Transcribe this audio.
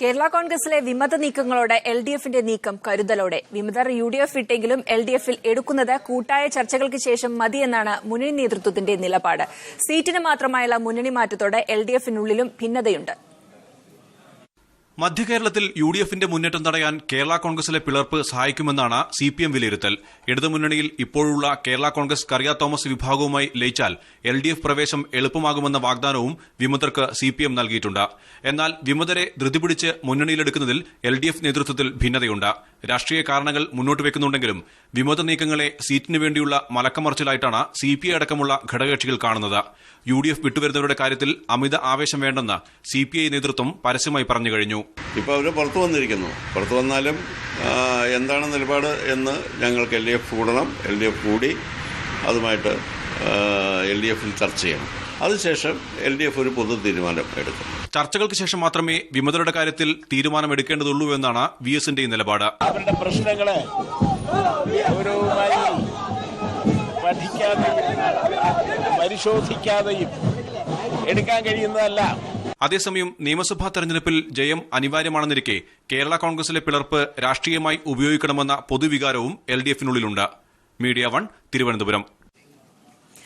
കേരള കോൺഗ്രസിലെ വിമത നീക്കങ്ങളോട് എൽഡിഎഫിന്റെ നീക്കം കരുതലോടെ. വിമതർ യുഡിഎഫ് വിട്ടെങ്കിലും എൽഡിഎഫിൽ എടുക്കുന്നത് കൂട്ടായ ചർച്ചകൾക്ക് ശേഷം മതിയെന്നാണ് മുന്നണി നേതൃത്വത്തിന്റെ നിലപാട്. സീറ്റിന് മാത്രമായുള്ള മുന്നണി മാറ്റത്തോടെ എൽഡിഎഫിനുള്ളിലും ഭിന്നതയുണ്ട്. മധ്യകേരളത്തിൽ യുഡിഎഫിന്റെ മുന്നേറ്റം തടയാൻ കേരള കോൺഗ്രസിലെ പിളർപ്പ് സഹായിക്കുമെന്നാണ് സിപിഎം വിലയിരുത്തൽ. ഇടതുമുന്നണിയിൽ ഇപ്പോഴുള്ള കേരള കോൺഗ്രസ് കറിയ തോമസ് വിഭാഗവുമായി ലയിച്ചാൽ എൽഡിഎഫ് പ്രവേശം എളുപ്പമാകുമെന്ന വാഗ്ദാനവും വിമതർക്ക് സിപിഎം നൽകിയിട്ടുണ്ട്. എന്നാൽ വിമതരെ ധൃതി പിടിച്ച് മുന്നണിയിലെടുക്കുന്നതിൽ എൽഡിഎഫ് നേതൃത്വത്തിൽ ഭിന്നതയുണ്ട്. രാഷ്ട്രീയ കാരണങ്ങൾ മുന്നോട്ട് വെക്കുന്നുണ്ടെങ്കിലും വിമത നീക്കങ്ങളെ സീറ്റിനു വേണ്ടിയുള്ള മലക്കമറിച്ചിലായിട്ടാണ് സിപിഐ അടക്കമുള്ള ഘടകകക്ഷികൾ കാണുന്നത്. യുഡിഎഫ് വിട്ടുവരുന്നവരുടെ കാര്യത്തിൽ അമിത ആവേശം വേണ്ടെന്ന് സിപിഐ നേതൃത്വം പരസ്യമായി പറഞ്ഞു കഴിഞ്ഞു. ഇപ്പോൾ അവർ പുറത്തു വന്നിരിക്കുന്നു. പുറത്തു വന്നാലും എന്താണ് നിലപാട് എന്ന് ഞങ്ങൾക്ക് എൽഡിഎഫ് കൂടണം. എൽഡിഎഫ് കൂടി അതുമായിട്ട് എൽഡിഎഫിൽ ചർച്ച ചെയ്യണം. അതിനുശേഷം എൽഡിഎഫ് ഒരു പൊതു തീരുമാനം എടുക്കും. ചർച്ചകൾക്ക് ശേഷം മാത്രമേ വിമതരുടെ കാര്യത്തിൽ തീരുമാനമെടുക്കേണ്ടതുള്ളൂ എന്നാണ് വിഎസിന്റെ നിലപാട്. അവരുടെ പ്രശ്നങ്ങളെ പഠിക്കാതെയും പരിശോധിക്കാതെയും എടുക്കാൻ കഴിയുന്നതല്ല. അതേസമയം നിയമസഭാ തെരഞ്ഞെടുപ്പിൽ ജയം അനിവാര്യമാണെന്നിരിക്കെ കേരള കോൺഗ്രസിലെ പിളർപ്പ് രാഷ്ട്രീയമായി ഉപയോഗിക്കണമെന്ന പൊതുവികാരവും എൽഡിഎഫിനുള്ളിലുണ്ട്. മീഡിയ 1 തിരുവനന്തപുരം.